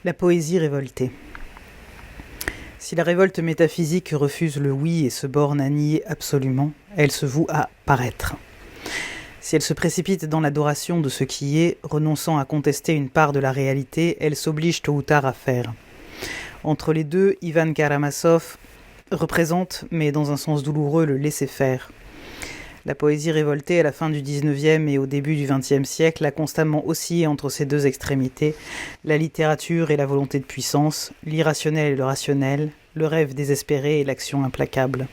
La poésie révoltée. Si la révolte métaphysique refuse le oui et se borne à nier absolument, elle se voue à paraître. Si elle se précipite dans l'adoration de ce qui est, renonçant à contester une part de la réalité, elle s'oblige tôt ou tard à faire. Entre les deux, Ivan Karamazov représente, mais dans un sens douloureux, le laisser-faire. La poésie révoltée à la fin du XIXe et au début du XXe siècle a constamment oscillé entre ces deux extrémités, la littérature et la volonté de puissance, l'irrationnel et le rationnel, le rêve désespéré et l'action implacable.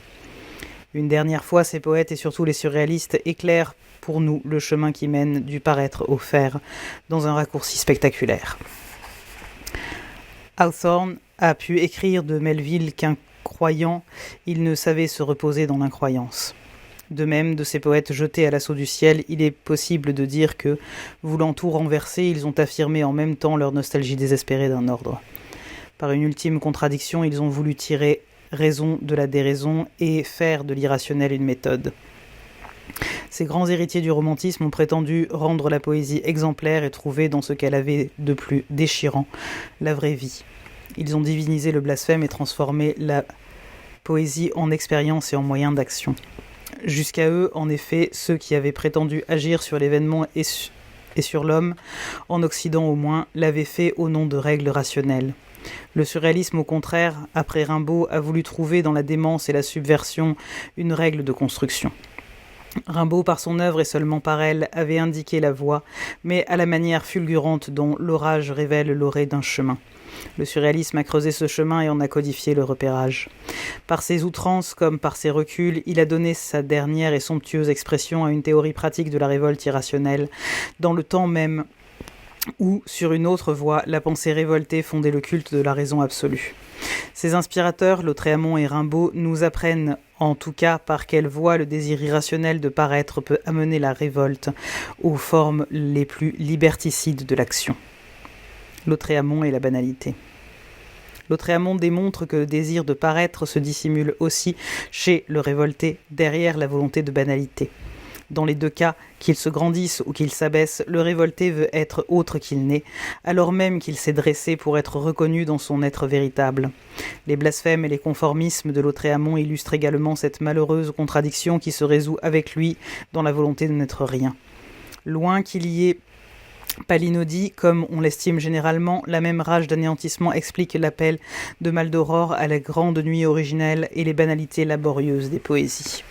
Une dernière fois, ces poètes et surtout les surréalistes éclairent pour nous le chemin qui mène du paraître au faire, dans un raccourci spectaculaire. Hawthorne a pu écrire de Melville qu'un croyant, il ne savait se reposer dans l'incroyance. De même, de ces poètes jetés à l'assaut du ciel, il est possible de dire que, voulant tout renverser, ils ont affirmé en même temps leur nostalgie désespérée d'un ordre. Par une ultime contradiction, ils ont voulu tirer raison de la déraison et faire de l'irrationnel une méthode. Ces grands héritiers du romantisme ont prétendu rendre la poésie exemplaire et trouver dans ce qu'elle avait de plus déchirant la vraie vie. Ils ont divinisé le blasphème et transformé la poésie en expérience et en moyen d'action. Jusqu'à eux, en effet, ceux qui avaient prétendu agir sur l'événement et sur l'homme, en Occident au moins, l'avaient fait au nom de règles rationnelles. Le surréalisme, au contraire, après Rimbaud, a voulu trouver dans la démence et la subversion une règle de construction. Rimbaud, par son œuvre et seulement par elle, avait indiqué la voie, mais à la manière fulgurante dont l'orage révèle l'orée d'un chemin. Le surréalisme a creusé ce chemin et en a codifié le repérage. Par ses outrances comme par ses reculs, il a donné sa dernière et somptueuse expression à une théorie pratique de la révolte irrationnelle, dans le temps même où, sur une autre voie, la pensée révoltée fondait le culte de la raison absolue. Ces inspirateurs, Lautréamont et Rimbaud, nous apprennent en tout cas par quelle voie le désir irrationnel de paraître peut amener la révolte aux formes les plus liberticides de l'action. Lautréamont et la banalité. Lautréamont démontre que le désir de paraître se dissimule aussi chez le révolté derrière la volonté de banalité. Dans les deux cas, qu'il se grandisse ou qu'il s'abaisse, le révolté veut être autre qu'il n'est, alors même qu'il s'est dressé pour être reconnu dans son être véritable. Les blasphèmes et les conformismes de Lautréamont illustrent également cette malheureuse contradiction qui se résout avec lui dans la volonté de n'être rien. Loin qu'il y ait Palinodi, comme on l'estime généralement, la même rage d'anéantissement explique l'appel de Maldoror à la grande nuit originelle et les banalités laborieuses des poésies.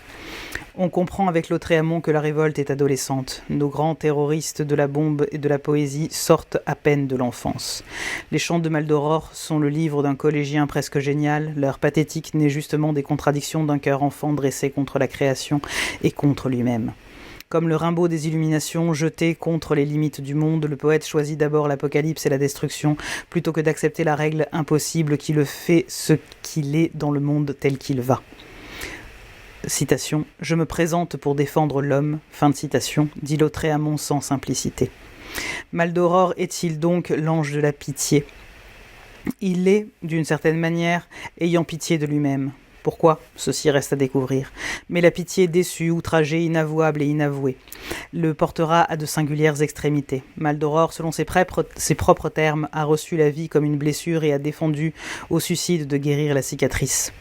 On comprend avec Lautréamont que la révolte est adolescente. Nos grands terroristes de la bombe et de la poésie sortent à peine de l'enfance. Les chants de Maldoror sont le livre d'un collégien presque génial. Leur pathétique naît justement des contradictions d'un cœur enfant dressé contre la création et contre lui-même. Comme le Rimbaud des Illuminations, jeté contre les limites du monde, le poète choisit d'abord l'apocalypse et la destruction, plutôt que d'accepter la règle impossible qui le fait ce qu'il est dans le monde tel qu'il va. Citation « Je me présente pour défendre l'homme », fin de citation, dit Lautréamont sans simplicité. Maldoror est-il donc l'ange de la pitié ? Il l'est, d'une certaine manière, ayant pitié de lui-même. Pourquoi ? Ceci reste à découvrir. Mais la pitié déçue, outragée, inavouable et inavouée le portera à de singulières extrémités. Maldoror, selon ses propres termes, a reçu la vie comme une blessure et a défendu au suicide de guérir la cicatrice.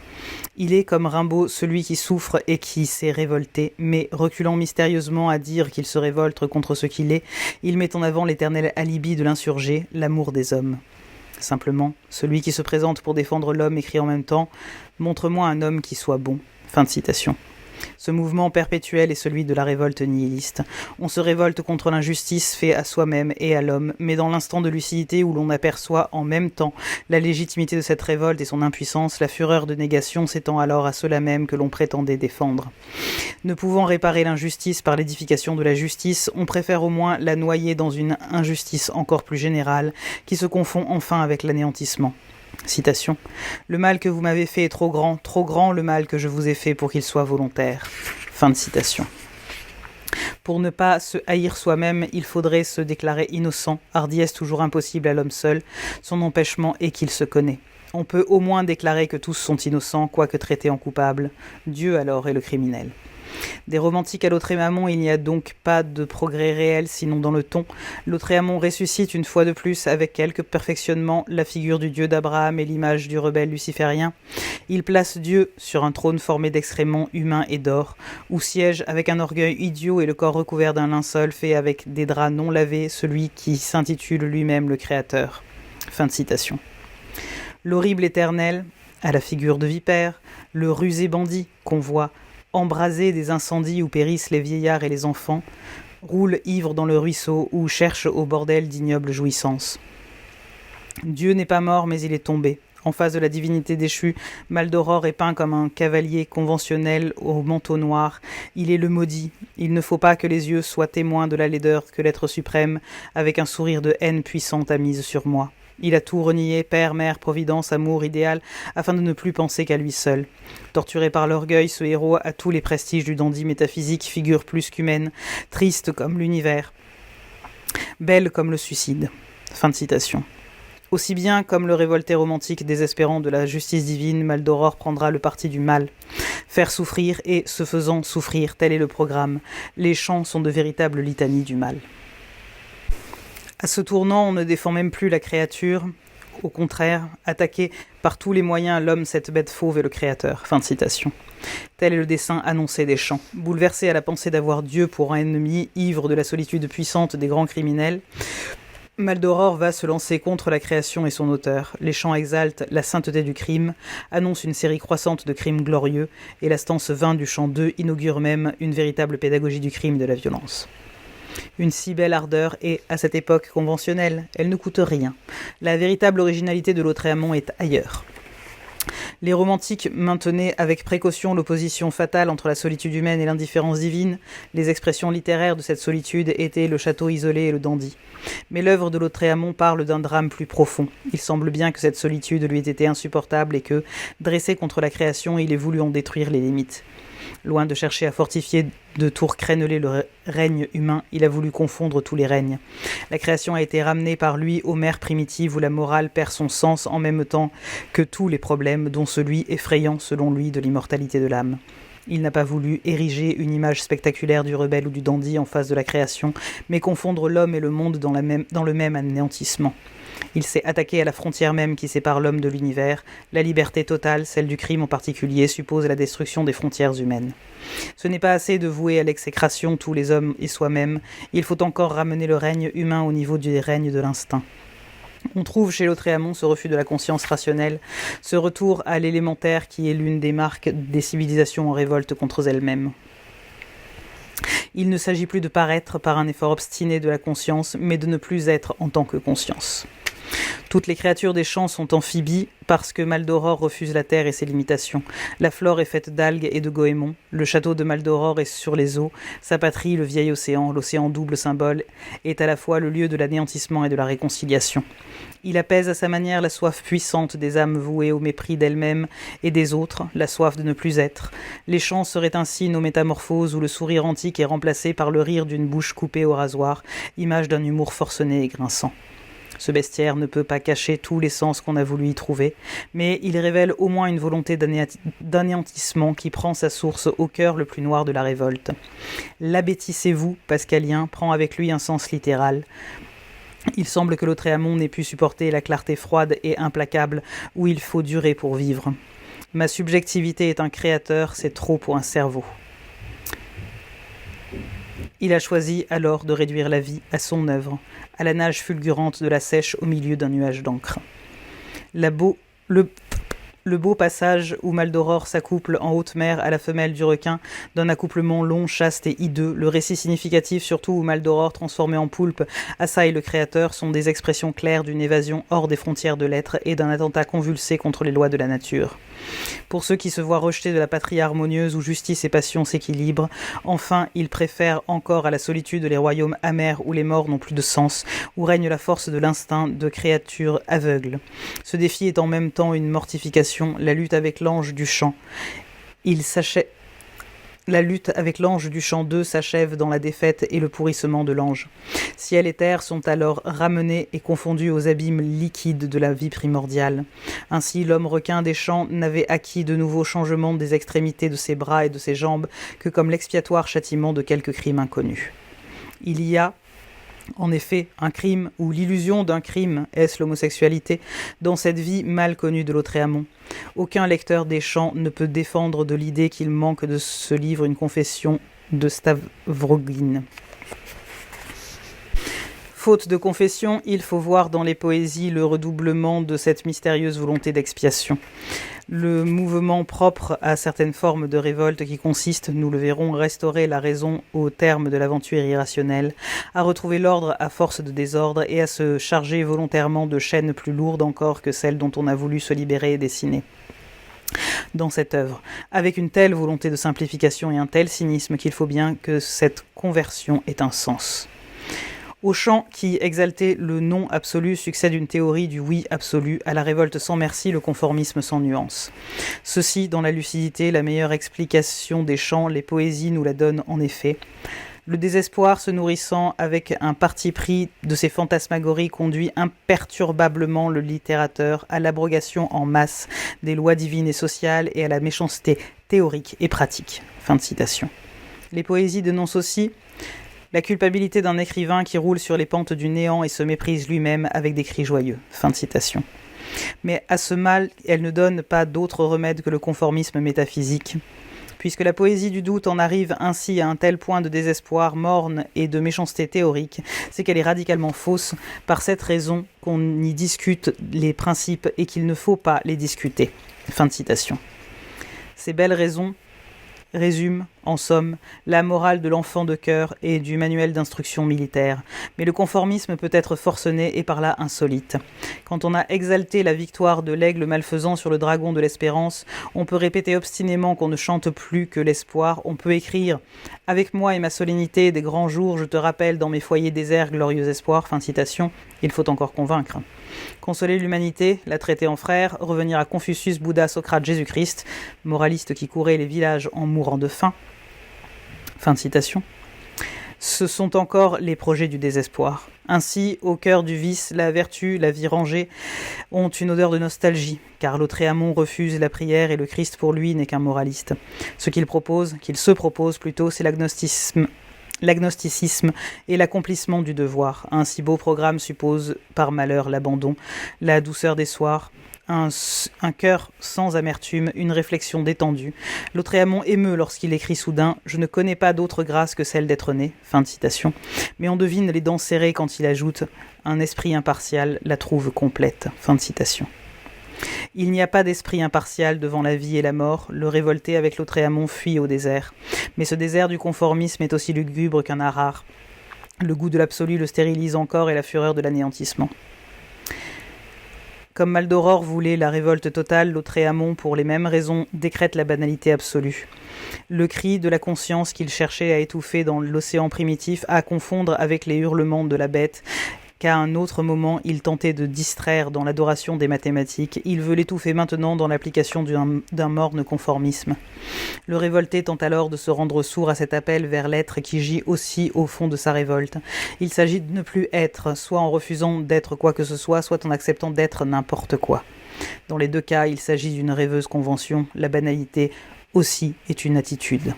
Il est, comme Rimbaud, celui qui souffre et qui s'est révolté, mais reculant mystérieusement à dire qu'il se révolte contre ce qu'il est, il met en avant l'éternel alibi de l'insurgé, l'amour des hommes. Simplement, celui qui se présente pour défendre l'homme écrit en même temps « Montre-moi un homme qui soit bon ». Fin de citation. Ce mouvement perpétuel est celui de la révolte nihiliste. On se révolte contre l'injustice faite à soi-même et à l'homme, mais dans l'instant de lucidité où l'on aperçoit en même temps la légitimité de cette révolte et son impuissance, la fureur de négation s'étend alors à ceux-là même que l'on prétendait défendre. Ne pouvant réparer l'injustice par l'édification de la justice, on préfère au moins la noyer dans une injustice encore plus générale qui se confond enfin avec l'anéantissement. Citation. « Le mal que vous m'avez fait est trop grand le mal que je vous ai fait pour qu'il soit volontaire. » Fin de citation. Pour ne pas se haïr soi-même, il faudrait se déclarer innocent, hardiesse toujours impossible à l'homme seul, son empêchement est qu'il se connaît. On peut au moins déclarer que tous sont innocents, quoique traités en coupables. Dieu alors est le criminel. Des romantiques à Lautréamont, il n'y a donc pas de progrès réel sinon dans le ton. Lautréamont ressuscite une fois de plus, avec quelques perfectionnements, la figure du Dieu d'Abraham et l'image du rebelle luciférien. Il place Dieu sur un trône formé d'excréments humains et d'or, où siège avec un orgueil idiot et le corps recouvert d'un linceul fait avec des draps non lavés celui qui s'intitule lui-même le Créateur. Fin de citation. L'horrible éternel, à la figure de vipère, le rusé bandit qu'on voit embraser des incendies où périssent les vieillards et les enfants, roule ivre dans le ruisseau ou cherche au bordel d'ignobles jouissances. Dieu n'est pas mort, mais il est tombé. En face de la divinité déchue, Maldoror est peint comme un cavalier conventionnel au manteau noir. Il est le maudit. Il ne faut pas que les yeux soient témoins de la laideur que l'être suprême, avec un sourire de haine puissante, a mise sur moi. Il a tout renié, père, mère, providence, amour, idéal, afin de ne plus penser qu'à lui seul. Torturé par l'orgueil, ce héros a tous les prestiges du dandy métaphysique, figure plus qu'humaine, triste comme l'univers, belle comme le suicide. Fin de citation. Aussi bien comme le révolté romantique désespérant de la justice divine, Maldoror prendra le parti du mal. Faire souffrir et, ce faisant, souffrir, tel est le programme. Les chants sont de véritables litanies du mal. À ce tournant, on ne défend même plus la créature. Au contraire, attaquer par tous les moyens l'homme, cette bête fauve et le créateur. Fin de citation. Tel est le dessein annoncé des chants. Bouleversé à la pensée d'avoir Dieu pour un ennemi, ivre de la solitude puissante des grands criminels, Maldoror va se lancer contre la création et son auteur. Les chants exaltent la sainteté du crime, annoncent une série croissante de crimes glorieux, et la stance 20 du chant 2 inaugure même une véritable pédagogie du crime et de la violence. Une si belle ardeur est, à cette époque, conventionnelle. Elle ne coûte rien. La véritable originalité de Lautréamont est ailleurs. Les romantiques maintenaient avec précaution l'opposition fatale entre la solitude humaine et l'indifférence divine. Les expressions littéraires de cette solitude étaient le château isolé et le dandy. Mais l'œuvre de Lautréamont parle d'un drame plus profond. Il semble bien que cette solitude lui ait été insupportable et que, dressé contre la création, il ait voulu en détruire les limites. Loin de chercher à fortifier de tours crénelés le règne humain, il a voulu confondre tous les règnes. La création a été ramenée par lui aux mers primitives où la morale perd son sens en même temps que tous les problèmes, dont celui effrayant selon lui de l'immortalité de l'âme. Il n'a pas voulu ériger une image spectaculaire du rebelle ou du dandy en face de la création, mais confondre l'homme et le monde dans le même anéantissement. Il s'est attaqué à la frontière même qui sépare l'homme de l'univers. La liberté totale, celle du crime en particulier, suppose la destruction des frontières humaines. Ce n'est pas assez de vouer à l'exécration tous les hommes et soi-même. Il faut encore ramener le règne humain au niveau du règne de l'instinct. On trouve chez Lautréamont ce refus de la conscience rationnelle, ce retour à l'élémentaire qui est l'une des marques des civilisations en révolte contre elles-mêmes. Il ne s'agit plus de paraître par un effort obstiné de la conscience, mais de ne plus être en tant que conscience. Toutes les créatures des champs sont amphibies parce que Maldoror refuse la terre et ses limitations. La flore est faite d'algues et de goémons. Le château de Maldoror est sur les eaux. Sa patrie, le vieil océan, l'océan double symbole, est à la fois le lieu de l'anéantissement et de la réconciliation. Il apaise à sa manière la soif puissante des âmes vouées au mépris d'elles-mêmes et des autres, la soif de ne plus être. Les champs seraient ainsi nos métamorphoses où le sourire antique est remplacé par le rire d'une bouche coupée au rasoir, image d'un humour forcené et grinçant. Ce bestiaire ne peut pas cacher tous les sens qu'on a voulu y trouver, mais il révèle au moins une volonté d'anéantissement qui prend sa source au cœur le plus noir de la révolte. L'abêtissez-vous, pascalien, prend avec lui un sens littéral. Il semble que Lautréamont n'ait pu supporter la clarté froide et implacable où il faut durer pour vivre. Ma subjectivité est un créateur, c'est trop pour un cerveau. Il a choisi alors de réduire la vie à son œuvre, à la nage fulgurante de la sèche au milieu d'un nuage d'encre. Le beau passage où Maldoror s'accouple en haute mer à la femelle du requin, d'un accouplement long, chaste et hideux, le récit significatif surtout où Maldoror, transformé en poulpe, assaille le créateur, sont des expressions claires d'une évasion hors des frontières de l'être et d'un attentat convulsé contre les lois de la nature. Pour ceux qui se voient rejetés de la patrie harmonieuse où justice et passion s'équilibrent, enfin, ils préfèrent encore à la solitude les royaumes amers où les morts n'ont plus de sens, où règne la force de l'instinct de créatures aveugles. Ce défi est en même temps une mortification, la lutte avec l'ange du chant. Il La lutte avec l'ange du chant 2 s'achève dans la défaite et le pourrissement de l'ange. Ciel et terre sont alors ramenés et confondus aux abîmes liquides de la vie primordiale. Ainsi, l'homme requin des champs n'avait acquis de nouveaux changements des extrémités de ses bras et de ses jambes que comme l'expiatoire châtiment de quelques crimes inconnus. Il y a en effet, un crime ou l'illusion d'un crime, est-ce l'homosexualité, dans cette vie mal connue de Lautréamont. Aucun lecteur des chants ne peut défendre de l'idée qu'il manque de ce livre une confession de Stavrogin. Faute de confession, il faut voir dans les poésies le redoublement de cette mystérieuse volonté d'expiation. Le mouvement propre à certaines formes de révolte qui consiste, nous le verrons, à restaurer la raison au terme de l'aventure irrationnelle, à retrouver l'ordre à force de désordre et à se charger volontairement de chaînes plus lourdes encore que celles dont on a voulu se libérer et dessiner. Dans cette œuvre, avec une telle volonté de simplification et un tel cynisme qu'il faut bien que cette conversion ait un sens. Au chant qui exaltait le non absolu succède une théorie du oui absolu, à la révolte sans merci, le conformisme sans nuance. Ceci, dans la lucidité, la meilleure explication des chants, les poésies nous la donnent en effet. Le désespoir se nourrissant avec un parti pris de ces fantasmagories conduit imperturbablement le littérateur à l'abrogation en masse des lois divines et sociales et à la méchanceté théorique et pratique. Fin de citation. Les poésies dénoncent aussi la culpabilité d'un écrivain qui roule sur les pentes du néant et se méprise lui-même avec des cris joyeux. Fin de citation. Mais à ce mal, elle ne donne pas d'autre remède que le conformisme métaphysique. Puisque la poésie du doute en arrive ainsi à un tel point de désespoir morne et de méchanceté théorique, c'est qu'elle est radicalement fausse, par cette raison qu'on y discute les principes et qu'il ne faut pas les discuter. Fin de citation. Ces belles raisons résume, en somme, la morale de l'enfant de cœur et du manuel d'instruction militaire. Mais le conformisme peut être forcené et par là insolite. Quand on a exalté la victoire de l'aigle malfaisant sur le dragon de l'espérance, on peut répéter obstinément qu'on ne chante plus que l'espoir. On peut écrire « Avec moi et ma solennité des grands jours, je te rappelle dans mes foyers déserts glorieux espoirs ». Fin de citation. Il faut encore convaincre. Consoler l'humanité, la traiter en frère, revenir à Confucius, Bouddha, Socrate, Jésus-Christ, moraliste qui courait les villages en mourant de faim. Fin de citation. Ce sont encore les projets du désespoir. Ainsi, au cœur du vice, la vertu, la vie rangée ont une odeur de nostalgie, car Lautréamont refuse la prière et le Christ pour lui n'est qu'un moraliste. Ce qu'il se propose plutôt, c'est l'agnosticisme et l'accomplissement du devoir. Un si beau programme suppose par malheur l'abandon, la douceur des soirs, un cœur sans amertume, une réflexion détendue. Lautréamont émeut lorsqu'il écrit soudain « Je ne connais pas d'autre grâce que celle d'être né ». Fin de citation. Mais on devine les dents serrées quand il ajoute « Un esprit impartial la trouve complète ». Fin de citation. Il n'y a pas d'esprit impartial devant la vie et la mort. Le révolté avec Lautréamont fuit au désert. Mais ce désert du conformisme est aussi lugubre qu'un art rare. Le goût de l'absolu le stérilise encore et la fureur de l'anéantissement. Comme Maldoror voulait la révolte totale, Lautréamont, pour les mêmes raisons, décrète la banalité absolue. Le cri de la conscience qu'il cherchait à étouffer dans l'océan primitif, à confondre avec les hurlements de la bête, qu'à un autre moment il tentait de distraire dans l'adoration des mathématiques, il veut l'étouffer maintenant dans l'application d'un morne conformisme. Le révolté tente alors de se rendre sourd à cet appel vers l'être qui gît aussi au fond de sa révolte. Il s'agit de ne plus être, soit en refusant d'être quoi que ce soit en acceptant d'être n'importe quoi. Dans les deux cas, il s'agit d'une rêveuse convention. La banalité aussi est une attitude.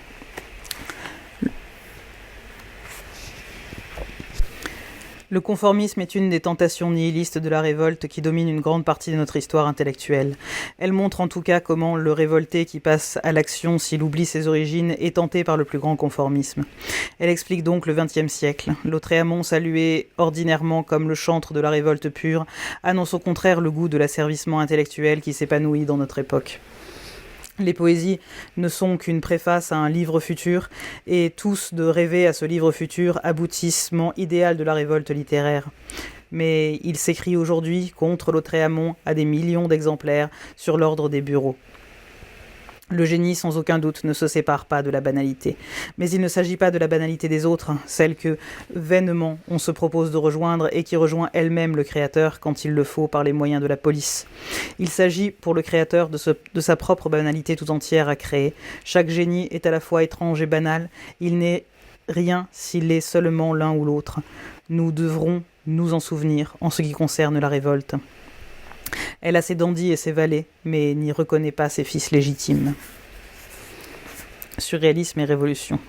Le conformisme est une des tentations nihilistes de la révolte qui domine une grande partie de notre histoire intellectuelle. Elle montre en tout cas comment le révolté qui passe à l'action s'il oublie ses origines est tenté par le plus grand conformisme. Elle explique donc le XXe siècle. Lautréamont, salué ordinairement comme le chantre de la révolte pure, annonce au contraire le goût de l'asservissement intellectuel qui s'épanouit dans notre époque. Les poésies ne sont qu'une préface à un livre futur, et tous de rêver à ce livre futur, aboutissement idéal de la révolte littéraire. Mais il s'écrit aujourd'hui contre Lautréamont à des millions d'exemplaires sur l'ordre des bureaux. Le génie, sans aucun doute, ne se sépare pas de la banalité. Mais il ne s'agit pas de la banalité des autres, celle que, vainement, on se propose de rejoindre et qui rejoint elle-même le Créateur quand il le faut par les moyens de la police. Il s'agit, pour le Créateur, de sa propre banalité tout entière à créer. Chaque génie est à la fois étrange et banal. Il n'est rien s'il est seulement l'un ou l'autre. Nous devrons nous en souvenir en ce qui concerne la révolte. Elle a ses dandys et ses valets, mais n'y reconnaît pas ses fils légitimes. Surréalisme et révolution.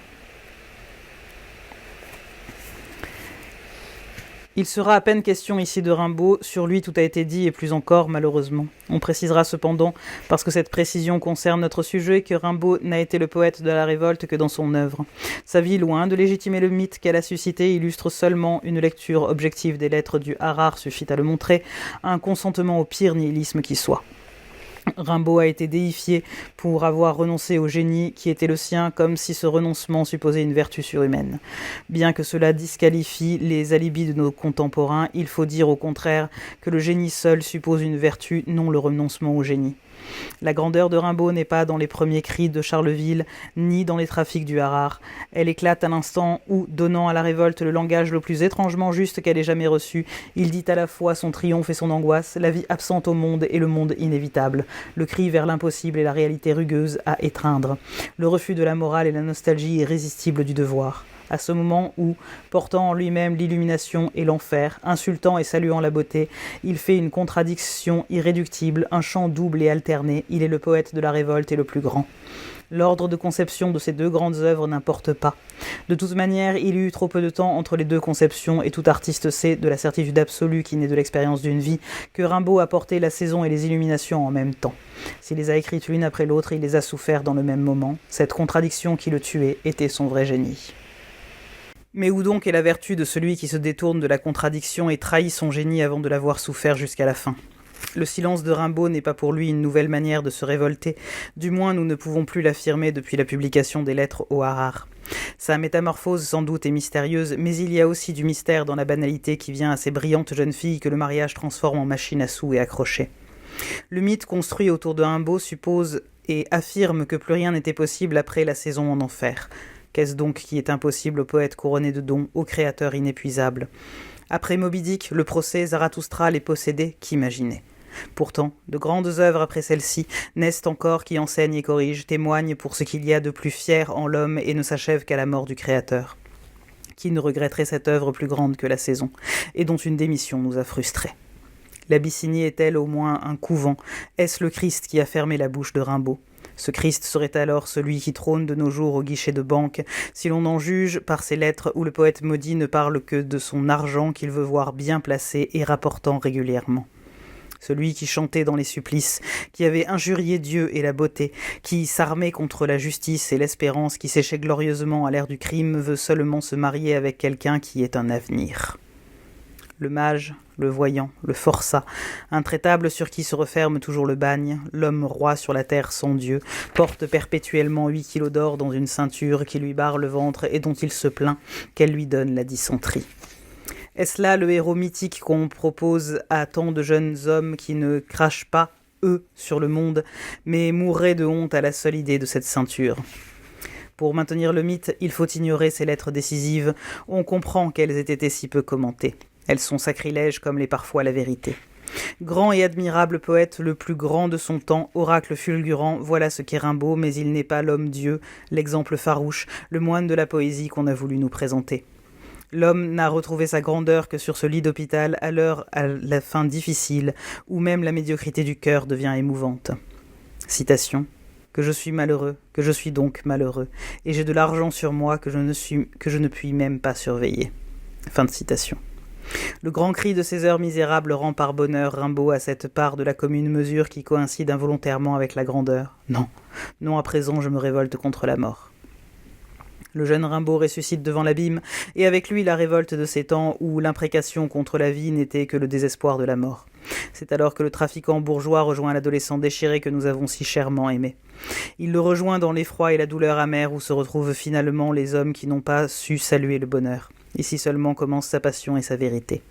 Il sera à peine question ici de Rimbaud, sur lui tout a été dit et plus encore malheureusement. On précisera cependant, parce que cette précision concerne notre sujet, que Rimbaud n'a été le poète de la révolte que dans son œuvre. Sa vie, loin de légitimer le mythe qu'elle a suscité, illustre seulement une lecture objective des lettres du Harare suffit à le montrer, un consentement au pire nihilisme qui soit. Rimbaud a été déifié pour avoir renoncé au génie qui était le sien, comme si ce renoncement supposait une vertu surhumaine. Bien que cela disqualifie les alibis de nos contemporains, il faut dire au contraire que le génie seul suppose une vertu, non le renoncement au génie. La grandeur de Rimbaud n'est pas dans les premiers cris de Charleville, ni dans les trafics du Harare. Elle éclate à l'instant où, donnant à la révolte le langage le plus étrangement juste qu'elle ait jamais reçu, il dit à la fois son triomphe et son angoisse, la vie absente au monde et le monde inévitable, le cri vers l'impossible et la réalité rugueuse à étreindre, le refus de la morale et la nostalgie irrésistible du devoir. À ce moment où, portant en lui-même l'illumination et l'enfer, insultant et saluant la beauté, il fait une contradiction irréductible, un chant double et alterné, il est le poète de la révolte et le plus grand. L'ordre de conception de ces deux grandes œuvres n'importe pas. De toute manière, il y eut trop peu de temps entre les deux conceptions, et tout artiste sait, de la certitude absolue qui naît de l'expérience d'une vie, que Rimbaud a porté la saison et les illuminations en même temps. S'il les a écrites l'une après l'autre, il les a soufferts dans le même moment. Cette contradiction qui le tuait était son vrai génie. Mais où donc est la vertu de celui qui se détourne de la contradiction et trahit son génie avant de l'avoir souffert jusqu'à la fin ? Le silence de Rimbaud n'est pas pour lui une nouvelle manière de se révolter, du moins nous ne pouvons plus l'affirmer depuis la publication des lettres au Harare. Sa métamorphose sans doute est mystérieuse, mais il y a aussi du mystère dans la banalité qui vient à ces brillantes jeunes filles que le mariage transforme en machine à sous et à crochets. Le mythe construit autour de Rimbaud suppose et affirme que plus rien n'était possible après la saison en enfer. Qu'est-ce donc qui est impossible au poète couronné de dons, au créateur inépuisable ? Après Moby Dick, le procès, Zarathustra, les possédés, qu'imaginer ? Pourtant, de grandes œuvres après celle-ci naissent encore qui enseignent et corrigent, témoignent pour ce qu'il y a de plus fier en l'homme et ne s'achèvent qu'à la mort du Créateur. Qui ne regretterait cette œuvre plus grande que la saison, et dont une démission nous a frustrés ? L'Abyssinie est-elle au moins un couvent ? Est-ce le Christ qui a fermé la bouche de Rimbaud ? Ce Christ serait alors celui qui trône de nos jours au guichet de banque, si l'on en juge par ces lettres où le poète maudit ne parle que de son argent qu'il veut voir bien placé et rapportant régulièrement. Celui qui chantait dans les supplices, qui avait injurié Dieu et la beauté, qui s'armait contre la justice et l'espérance, qui séchait glorieusement à l'air du crime, veut seulement se marier avec quelqu'un qui ait un avenir. Le mage, le voyant, le forçat, intraitable sur qui se referme toujours le bagne, l'homme roi sur la terre sans Dieu, porte perpétuellement 8 kilos d'or dans une ceinture qui lui barre le ventre et dont il se plaint qu'elle lui donne la dysenterie. Est-ce là le héros mythique qu'on propose à tant de jeunes hommes qui ne crachent pas, eux, sur le monde, mais mourraient de honte à la seule idée de cette ceinture ? Pour maintenir le mythe, il faut ignorer ces lettres décisives. On comprend qu'elles aient été si peu commentées. Elles sont sacrilèges comme l'est parfois la vérité. Grand et admirable poète, le plus grand de son temps, oracle fulgurant, voilà ce qu'est Rimbaud, mais il n'est pas l'homme-dieu, l'exemple farouche, le moine de la poésie qu'on a voulu nous présenter. L'homme n'a retrouvé sa grandeur que sur ce lit d'hôpital, à la fin difficile, où même la médiocrité du cœur devient émouvante. Citation. « Que je suis malheureux, que je suis donc malheureux, et j'ai de l'argent sur moi que je ne puis même pas surveiller. » Fin de citation. Le grand cri de ces heures misérables rend par bonheur Rimbaud à cette part de la commune mesure qui coïncide involontairement avec la grandeur. Non, à présent je me révolte contre la mort. Le jeune Rimbaud ressuscite devant l'abîme, et avec lui la révolte de ces temps où l'imprécation contre la vie n'était que le désespoir de la mort. C'est alors que le trafiquant bourgeois rejoint l'adolescent déchiré que nous avons si chèrement aimé. Il le rejoint dans l'effroi et la douleur amère où se retrouvent finalement les hommes qui n'ont pas su saluer le bonheur. Ici seulement commence sa passion et sa vérité.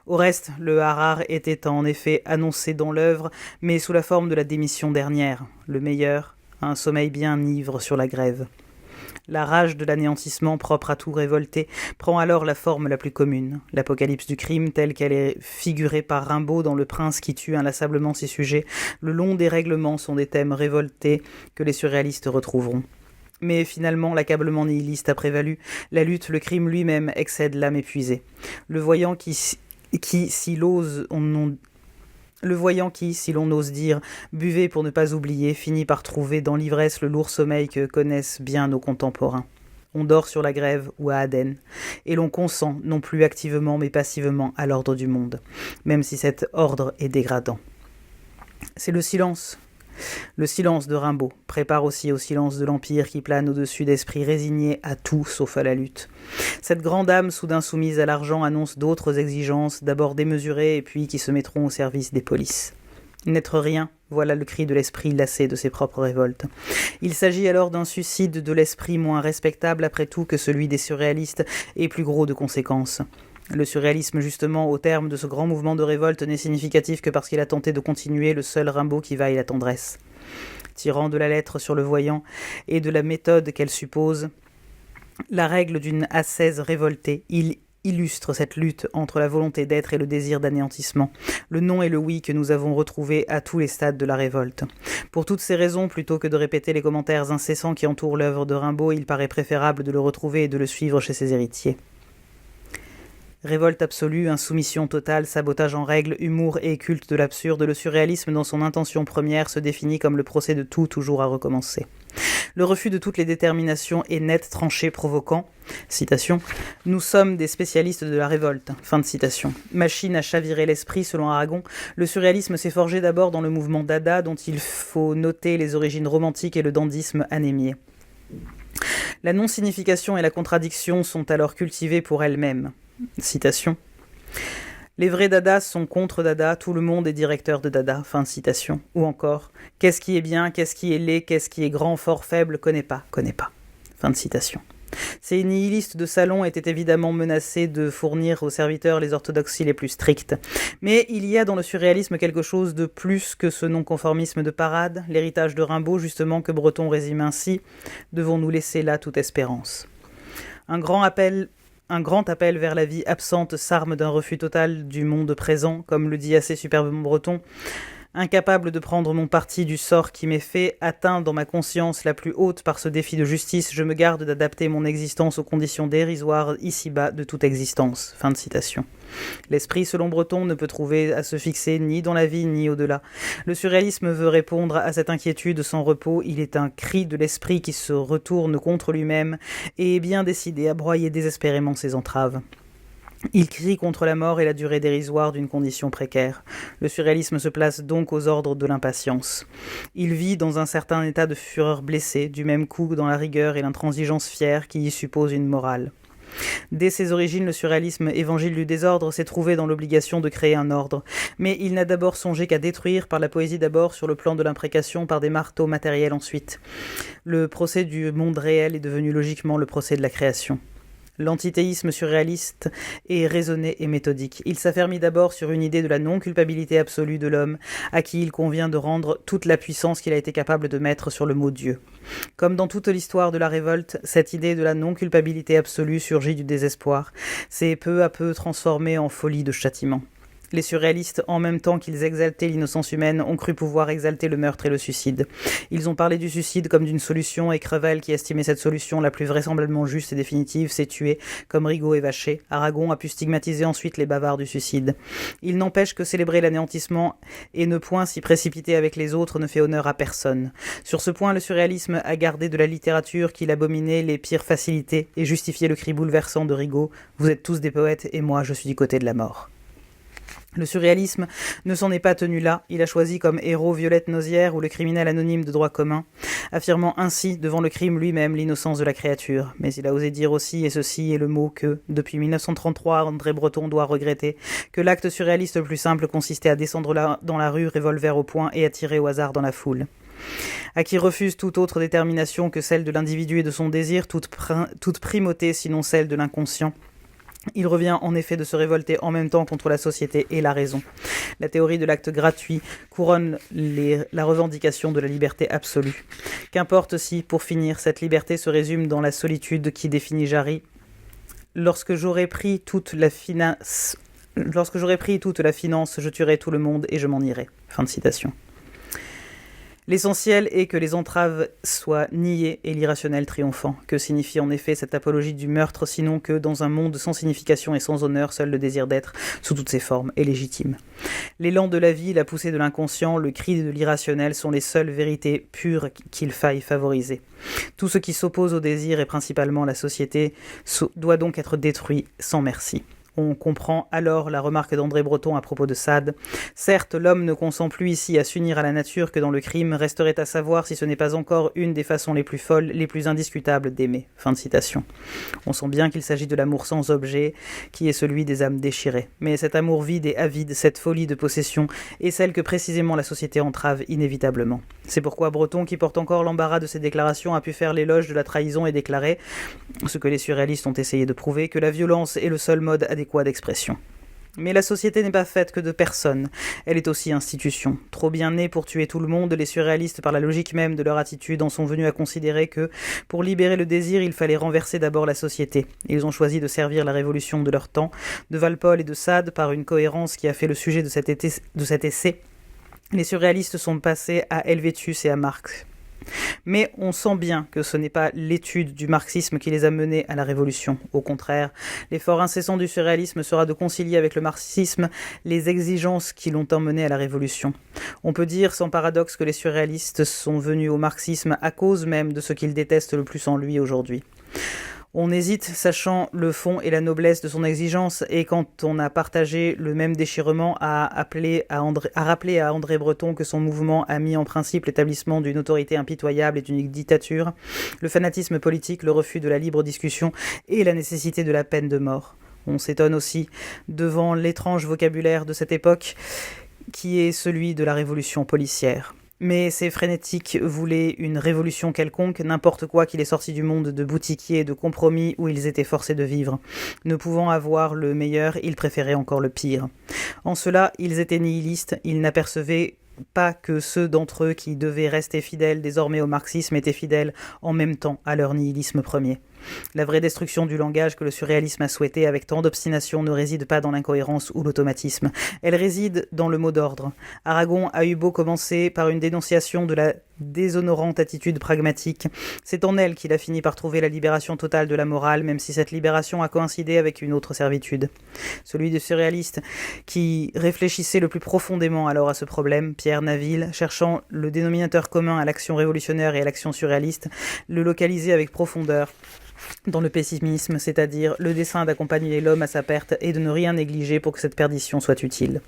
Au reste, le Harare était en effet annoncé dans l'œuvre, mais sous la forme de la démission dernière. Le meilleur, un sommeil bien ivre sur la grève. La rage de l'anéantissement propre à tout révolté prend alors la forme la plus commune, l'apocalypse du crime telle qu'elle est figurée par Rimbaud dans Le Prince qui tue inlassablement ses sujets. Le long dérèglement sont des thèmes révoltés que les surréalistes retrouveront. Mais finalement, l'accablement nihiliste a prévalu, la lutte, le crime lui-même excède l'âme épuisée. Le voyant qui, si l'on ose dire, buvez pour ne pas oublier, finit par trouver dans l'ivresse le lourd sommeil que connaissent bien nos contemporains. On dort sur la grève ou à Aden, et l'on consent, non plus activement mais passivement, à l'ordre du monde, même si cet ordre est dégradant. C'est le silence de Rimbaud prépare aussi au silence de l'Empire qui plane au-dessus d'esprits résignés à tout sauf à la lutte. Cette grande âme soudain soumise à l'argent annonce d'autres exigences, d'abord démesurées et puis qui se mettront au service des polices. N'être rien, voilà le cri de l'esprit lassé de ses propres révoltes. Il s'agit alors d'un suicide de l'esprit moins respectable après tout que celui des surréalistes et plus gros de conséquences. Le surréalisme, justement, au terme de ce grand mouvement de révolte, n'est significatif que parce qu'il a tenté de continuer le seul Rimbaud qui vaille la tendresse. Tirant de la lettre sur le voyant et de la méthode qu'elle suppose, la règle d'une ascèse révoltée, il illustre cette lutte entre la volonté d'être et le désir d'anéantissement, le non et le oui que nous avons retrouvés à tous les stades de la révolte. Pour toutes ces raisons, plutôt que de répéter les commentaires incessants qui entourent l'œuvre de Rimbaud, il paraît préférable de le retrouver et de le suivre chez ses héritiers. Révolte absolue, insoumission totale, sabotage en règle, humour et culte de l'absurde, le surréalisme dans son intention première se définit comme le procès de tout toujours à recommencer. Le refus de toutes les déterminations est net, tranché, provoquant. Citation. « Nous sommes des spécialistes de la révolte. » Fin de citation. Machine à chavirer l'esprit, selon Aragon, le surréalisme s'est forgé d'abord dans le mouvement Dada, dont il faut noter les origines romantiques et le dandysme anémié. La non-signification et la contradiction sont alors cultivées pour elles-mêmes. Citation. Les vrais Dada sont contre Dada, tout le monde est directeur de Dada. Fin de citation. Ou encore, qu'est-ce qui est bien, qu'est-ce qui est laid, qu'est-ce qui est grand, fort, faible, connais pas. Fin de citation. Ces nihilistes de salon étaient évidemment menacés de fournir aux serviteurs les orthodoxies les plus strictes. Mais il y a dans le surréalisme quelque chose de plus que ce non-conformisme de parade, l'héritage de Rimbaud justement que Breton résume ainsi. Devons-nous laisser là toute espérance. Un grand appel vers la vie absente s'arme d'un refus total du monde présent, comme le dit assez superbement Breton. Incapable de prendre mon parti du sort qui m'est fait, atteint dans ma conscience la plus haute par ce défi de justice, je me garde d'adapter mon existence aux conditions dérisoires ici-bas de toute existence. Fin de citation. L'esprit, selon Breton, ne peut trouver à se fixer ni dans la vie ni au-delà. Le surréalisme veut répondre à cette inquiétude sans repos. Il est un cri de l'esprit qui se retourne contre lui-même et est bien décidé à broyer désespérément ses entraves. Il crie contre la mort et la durée dérisoire d'une condition précaire. Le surréalisme se place donc aux ordres de l'impatience. Il vit dans un certain état de fureur blessée, du même coup dans la rigueur et l'intransigeance fière qui y suppose une morale. Dès ses origines, le surréalisme, évangile du désordre, s'est trouvé dans l'obligation de créer un ordre. Mais il n'a d'abord songé qu'à détruire, par la poésie d'abord, sur le plan de l'imprécation, par des marteaux matériels ensuite. Le procès du monde réel est devenu logiquement le procès de la création. L'antithéisme surréaliste est raisonné et méthodique. Il s'affermit d'abord sur une idée de la non-culpabilité absolue de l'homme, à qui il convient de rendre toute la puissance qu'il a été capable de mettre sur le mot Dieu. Comme dans toute l'histoire de la révolte, cette idée de la non-culpabilité absolue surgit du désespoir. C'est peu à peu transformé en folie de châtiment. Les surréalistes, en même temps qu'ils exaltaient l'innocence humaine, ont cru pouvoir exalter le meurtre et le suicide. Ils ont parlé du suicide comme d'une solution, et Crevel, qui estimait cette solution la plus vraisemblablement juste et définitive, s'est tué, comme Rigaud et Vacher. Aragon a pu stigmatiser ensuite les bavards du suicide. Il n'empêche que célébrer l'anéantissement et ne point s'y précipiter avec les autres ne fait honneur à personne. Sur ce point, le surréalisme a gardé de la littérature qu'il abominait les pires facilités et justifié le cri bouleversant de Rigaud « Vous êtes tous des poètes et moi je suis du côté de la mort ». Le surréalisme ne s'en est pas tenu là, il a choisi comme héros Violette Nozière ou le criminel anonyme de droit commun, affirmant ainsi devant le crime lui-même l'innocence de la créature. Mais il a osé dire aussi, et ceci est le mot que, depuis 1933, André Breton doit regretter, que l'acte surréaliste le plus simple consistait à descendre dans la rue, revolver au poing, et à tirer au hasard dans la foule. À qui refuse toute autre détermination que celle de l'individu et de son désir, toute primauté sinon celle de l'inconscient. Il revient en effet de se révolter en même temps contre la société et la raison. La théorie de l'acte gratuit couronne la revendication de la liberté absolue. Qu'importe si, pour finir, cette liberté se résume dans la solitude qui définit Jarry. Lorsque j'aurai pris toute la finance, je tuerai tout le monde et je m'en irai. Fin de citation. L'essentiel est que les entraves soient niées et l'irrationnel triomphant. Que signifie en effet cette apologie du meurtre, sinon que, dans un monde sans signification et sans honneur, seul le désir d'être, sous toutes ses formes, est légitime. L'élan de la vie, la poussée de l'inconscient, le cri de l'irrationnel sont les seules vérités pures qu'il faille favoriser. Tout ce qui s'oppose au désir, et principalement la société, doit donc être détruit sans merci. On comprend alors la remarque d'André Breton à propos de Sade. Certes, l'homme ne consent plus ici à s'unir à la nature que dans le crime, resterait à savoir si ce n'est pas encore une des façons les plus folles, les plus indiscutables d'aimer. Fin de citation. On sent bien qu'il s'agit de l'amour sans objet, qui est celui des âmes déchirées. Mais cet amour vide et avide, cette folie de possession, est celle que précisément la société entrave inévitablement. C'est pourquoi Breton, qui porte encore l'embarras de ses déclarations, a pu faire l'éloge de la trahison et déclarer, ce que les surréalistes ont essayé de prouver, que la violence est le seul mode adéquat d'expression. Mais la société n'est pas faite que de personnes, elle est aussi institution. Trop bien née pour tuer tout le monde, les surréalistes, par la logique même de leur attitude, en sont venus à considérer que, pour libérer le désir, il fallait renverser d'abord la société. Ils ont choisi de servir la révolution de leur temps, de Walpole et de Sade, par une cohérence qui a fait le sujet de cet essai. Les surréalistes sont passés à Helvétius et à Marx. Mais on sent bien que ce n'est pas l'étude du marxisme qui les a menés à la révolution. Au contraire, l'effort incessant du surréalisme sera de concilier avec le marxisme les exigences qui l'ont emmené à la révolution. On peut dire sans paradoxe que les surréalistes sont venus au marxisme à cause même de ce qu'ils détestent le plus en lui aujourd'hui. On hésite, sachant le fond et la noblesse de son exigence, et quand on a partagé le même déchirement, à rappeler à André Breton que son mouvement a mis en principe l'établissement d'une autorité impitoyable et d'une dictature, le fanatisme politique, le refus de la libre discussion et la nécessité de la peine de mort. On s'étonne aussi devant l'étrange vocabulaire de cette époque, qui est celui de la révolution policière. Mais ces frénétiques voulaient une révolution quelconque, n'importe quoi qu'il est sorti du monde de boutiquiers et de compromis où ils étaient forcés de vivre. Ne pouvant avoir le meilleur, ils préféraient encore le pire. En cela, ils étaient nihilistes, ils n'apercevaient pas que ceux d'entre eux qui devaient rester fidèles désormais au marxisme étaient fidèles en même temps à leur nihilisme premier. La vraie destruction du langage que le surréalisme a souhaité avec tant d'obstination ne réside pas dans l'incohérence ou l'automatisme. Elle réside dans le mot d'ordre. Aragon a eu beau commencer par une dénonciation de la déshonorante attitude pragmatique. C'est en elle qu'il a fini par trouver la libération totale de la morale, même si cette libération a coïncidé avec une autre servitude. Celui des surréalistes qui réfléchissait le plus profondément alors à ce problème, Pierre Naville, cherchant le dénominateur commun à l'action révolutionnaire et à l'action surréaliste, le localisait avec profondeur dans le pessimisme, c'est-à-dire le dessein d'accompagner l'homme à sa perte et de ne rien négliger pour que cette perdition soit utile.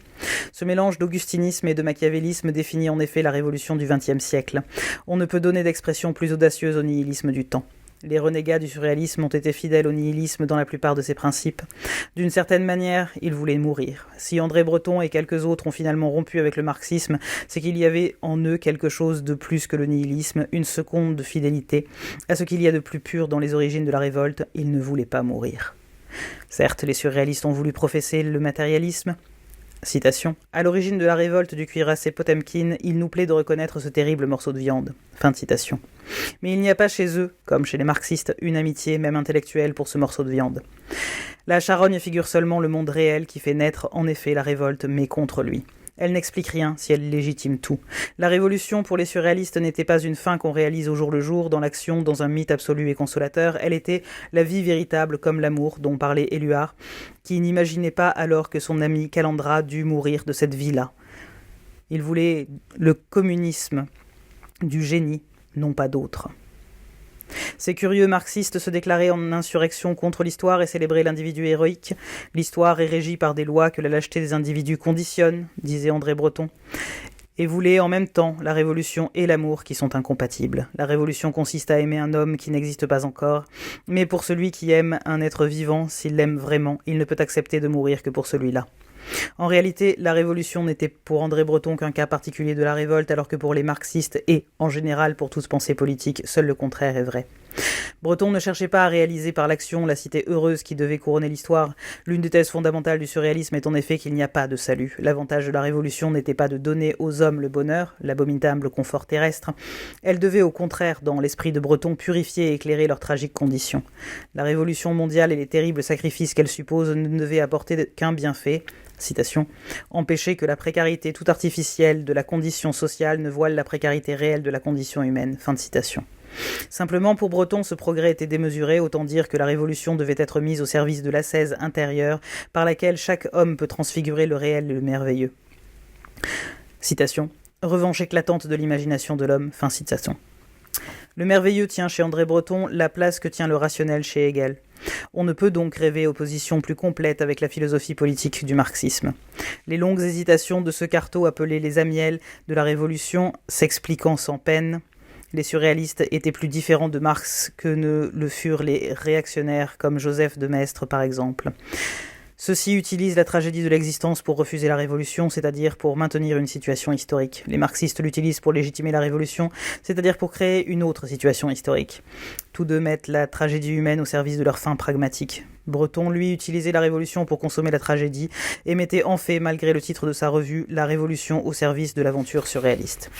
Ce mélange d'augustinisme et de machiavélisme définit en effet la révolution du XXe siècle. On ne peut donner d'expression plus audacieuse au nihilisme du temps. Les renégats du surréalisme ont été fidèles au nihilisme dans la plupart de ses principes. D'une certaine manière, ils voulaient mourir. Si André Breton et quelques autres ont finalement rompu avec le marxisme, c'est qu'il y avait en eux quelque chose de plus que le nihilisme, une seconde fidélité à ce qu'il y a de plus pur dans les origines de la révolte. Ils ne voulaient pas mourir. Certes, les surréalistes ont voulu professer le matérialisme. Citation. « À l'origine de la révolte du cuirassé Potemkin, il nous plaît de reconnaître ce terrible morceau de viande. » Fin de citation. Mais il n'y a pas chez eux, comme chez les marxistes, une amitié, même intellectuelle, pour ce morceau de viande. La charogne figure seulement le monde réel qui fait naître en effet la révolte, mais contre lui. Elle n'explique rien si elle légitime tout. La révolution pour les surréalistes n'était pas une fin qu'on réalise au jour le jour, dans l'action, dans un mythe absolu et consolateur. Elle était la vie véritable comme l'amour dont parlait Éluard, qui n'imaginait pas alors que son ami Calandra dut mourir de cette vie-là. Il voulait le communisme du génie, non pas d'autre. Ces curieux marxistes se déclaraient en insurrection contre l'histoire et célébraient l'individu héroïque. L'histoire est régie par des lois que la lâcheté des individus conditionne, disait André Breton, et voulait en même temps la révolution et l'amour qui sont incompatibles. La révolution consiste à aimer un homme qui n'existe pas encore, mais pour celui qui aime un être vivant, s'il l'aime vraiment, il ne peut accepter de mourir que pour celui-là. En réalité, la révolution n'était pour André Breton qu'un cas particulier de la révolte, alors que pour les marxistes et, en général, pour toute pensée politique, seul le contraire est vrai. Breton ne cherchait pas à réaliser par l'action la cité heureuse qui devait couronner l'histoire. L'une des thèses fondamentales du surréalisme est en effet qu'il n'y a pas de salut. L'avantage de la Révolution n'était pas de donner aux hommes le bonheur, l'abominable confort terrestre. Elle devait au contraire, dans l'esprit de Breton, purifier et éclairer leurs tragiques conditions. La Révolution mondiale et les terribles sacrifices qu'elle suppose ne devaient apporter qu'un bienfait. Citation, empêcher que la précarité tout artificielle de la condition sociale ne voile la précarité réelle de la condition humaine. Fin de citation. Simplement, pour Breton, ce progrès était démesuré, autant dire que la Révolution devait être mise au service de l'ascèse intérieure par laquelle chaque homme peut transfigurer le réel et le merveilleux. Citation, revanche éclatante de l'imagination de l'homme. Fin citation. Le merveilleux tient chez André Breton la place que tient le rationnel chez Hegel. On ne peut donc rêver opposition plus complète avec la philosophie politique du marxisme. Les longues hésitations de ce Carto appelé les Amiels de la Révolution s'expliquant sans peine, les surréalistes étaient plus différents de Marx que ne le furent les réactionnaires comme Joseph de Maistre par exemple. Ceux-ci utilisent la tragédie de l'existence pour refuser la révolution, c'est-à-dire pour maintenir une situation historique. Les marxistes l'utilisent pour légitimer la révolution, c'est-à-dire pour créer une autre situation historique. Tous deux mettent la tragédie humaine au service de leurs fins pragmatiques. Breton, lui, utilisait la révolution pour consommer la tragédie et mettait en fait, malgré le titre de sa revue, la révolution au service de l'aventure surréaliste.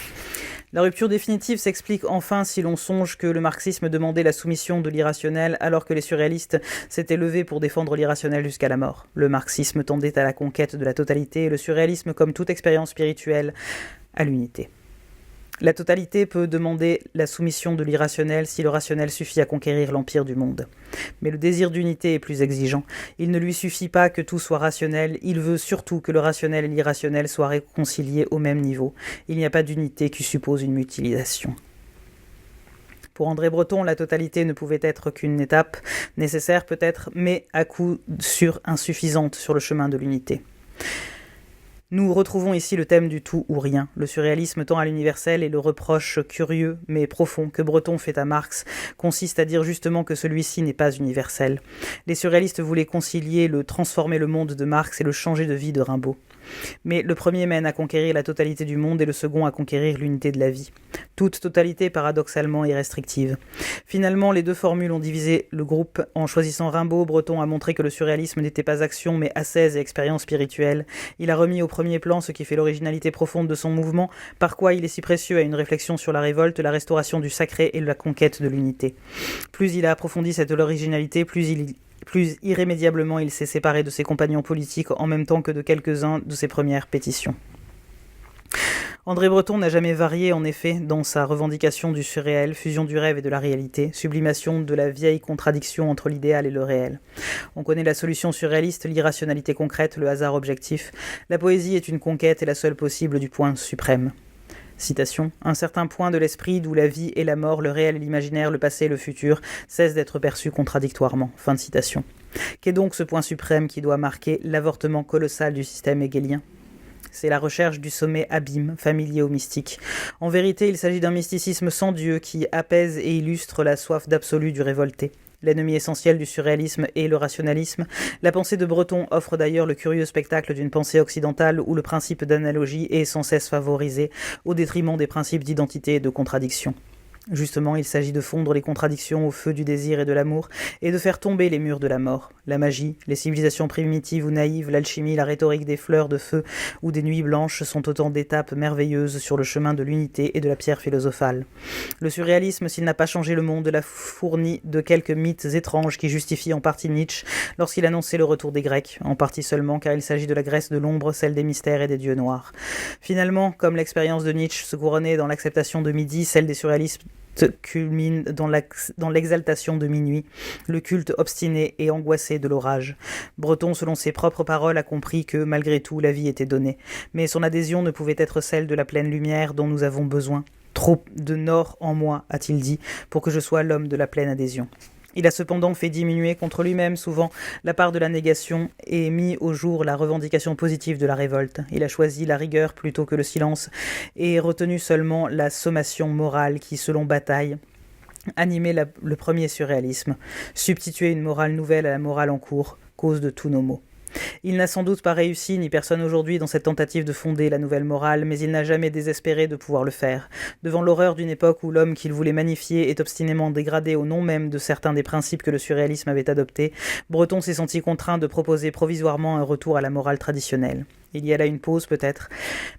La rupture définitive s'explique enfin si l'on songe que le marxisme demandait la soumission de l'irrationnel alors que les surréalistes s'étaient levés pour défendre l'irrationnel jusqu'à la mort. Le marxisme tendait à la conquête de la totalité et le surréalisme, comme toute expérience spirituelle, à l'unité. La totalité peut demander la soumission de l'irrationnel si le rationnel suffit à conquérir l'empire du monde. Mais le désir d'unité est plus exigeant. Il ne lui suffit pas que tout soit rationnel, il veut surtout que le rationnel et l'irrationnel soient réconciliés au même niveau. Il n'y a pas d'unité qui suppose une mutilation. Pour André Breton, la totalité ne pouvait être qu'une étape, nécessaire peut-être, mais à coup sûr insuffisante sur le chemin de l'unité. Nous retrouvons ici le thème du tout ou rien. Le surréalisme tend à l'universel et le reproche curieux mais profond que Breton fait à Marx consiste à dire justement que celui-ci n'est pas universel. Les surréalistes voulaient concilier le transformer le monde de Marx et le changer de vie de Rimbaud. Mais le premier mène à conquérir la totalité du monde et le second à conquérir l'unité de la vie. Toute totalité paradoxalement est restrictive. Finalement, les deux formules ont divisé le groupe. En choisissant Rimbaud, Breton a montré que le surréalisme n'était pas action mais ascèse et expérience spirituelle. Il a remis au premier plan ce qui fait l'originalité profonde de son mouvement, par quoi il est si précieux à une réflexion sur la révolte, la restauration du sacré et la conquête de l'unité. Plus il a approfondi cette originalité, plus irrémédiablement il s'est séparé de ses compagnons politiques en même temps que de quelques-uns de ses premières pétitions. André Breton n'a jamais varié, en effet, dans sa revendication du surréel, fusion du rêve et de la réalité, sublimation de la vieille contradiction entre l'idéal et le réel. On connaît la solution surréaliste, l'irrationalité concrète, le hasard objectif. La poésie est une conquête et la seule possible du point suprême. Citation. Un certain point de l'esprit d'où la vie et la mort, le réel et l'imaginaire, le passé et le futur, cessent d'être perçus contradictoirement. Fin de citation. Qu'est donc ce point suprême qui doit marquer l'avortement colossal du système hegelien ? C'est la recherche du sommet abîme, familier au mystique. En vérité, il s'agit d'un mysticisme sans Dieu qui apaise et illustre la soif d'absolu du révolté. L'ennemi essentiel du surréalisme est le rationalisme. La pensée de Breton offre d'ailleurs le curieux spectacle d'une pensée occidentale où le principe d'analogie est sans cesse favorisé, au détriment des principes d'identité et de contradiction. Justement, il s'agit de fondre les contradictions au feu du désir et de l'amour, et de faire tomber les murs de la mort. La magie, les civilisations primitives ou naïves, l'alchimie, la rhétorique des fleurs de feu ou des nuits blanches sont autant d'étapes merveilleuses sur le chemin de l'unité et de la pierre philosophale. Le surréalisme, s'il n'a pas changé le monde, l'a fourni de quelques mythes étranges qui justifient en partie Nietzsche lorsqu'il annonçait le retour des Grecs, en partie seulement car il s'agit de la Grèce de l'ombre, celle des mystères et des dieux noirs. Finalement, comme l'expérience de Nietzsche se couronnait dans l'acceptation de midi, celle des surréalistes culmine dans l'exaltation de minuit, le culte obstiné et angoissé de l'orage. Breton, selon ses propres paroles, a compris que, malgré tout, la vie était donnée. Mais son adhésion ne pouvait être celle de la pleine lumière dont nous avons besoin. Trop de nord en moi, a-t-il dit, pour que je sois l'homme de la pleine adhésion. Il a cependant fait diminuer contre lui-même souvent la part de la négation et mis au jour la revendication positive de la révolte. Il a choisi la rigueur plutôt que le silence et retenu seulement la sommation morale qui, selon Bataille, animait le premier surréalisme, substituer une morale nouvelle à la morale en cours, cause de tous nos maux. Il n'a sans doute pas réussi, ni personne aujourd'hui, dans cette tentative de fonder la nouvelle morale, mais il n'a jamais désespéré de pouvoir le faire. Devant l'horreur d'une époque où l'homme qu'il voulait magnifier est obstinément dégradé au nom même de certains des principes que le surréalisme avait adoptés, Breton s'est senti contraint de proposer provisoirement un retour à la morale traditionnelle. Il y a là une pause peut-être,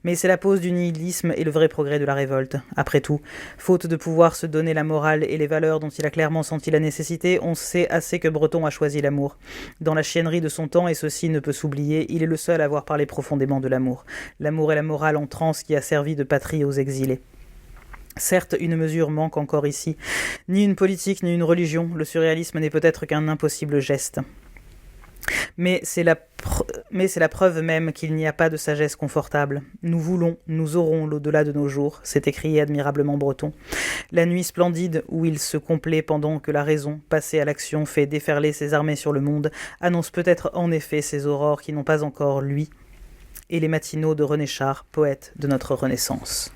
mais c'est la pause du nihilisme et le vrai progrès de la révolte. Après tout, faute de pouvoir se donner la morale et les valeurs dont il a clairement senti la nécessité, on sait assez que Breton a choisi l'amour. Dans la chiennerie de son temps, et ceci ne peut s'oublier, il est le seul à avoir parlé profondément de l'amour. L'amour et la morale en transe qui a servi de patrie aux exilés. Certes, une mesure manque encore ici. Ni une politique, ni une religion, le surréalisme n'est peut-être qu'un impossible geste. Mais c'est la preuve même qu'il n'y a pas de sagesse confortable. Nous voulons, nous aurons l'au-delà de nos jours, s'est écrié admirablement Breton. La nuit splendide où il se complaît pendant que la raison, passée à l'action, fait déferler ses armées sur le monde, annonce peut-être en effet ces aurores qui n'ont pas encore lui, et les matinaux de René Char, poète de notre Renaissance.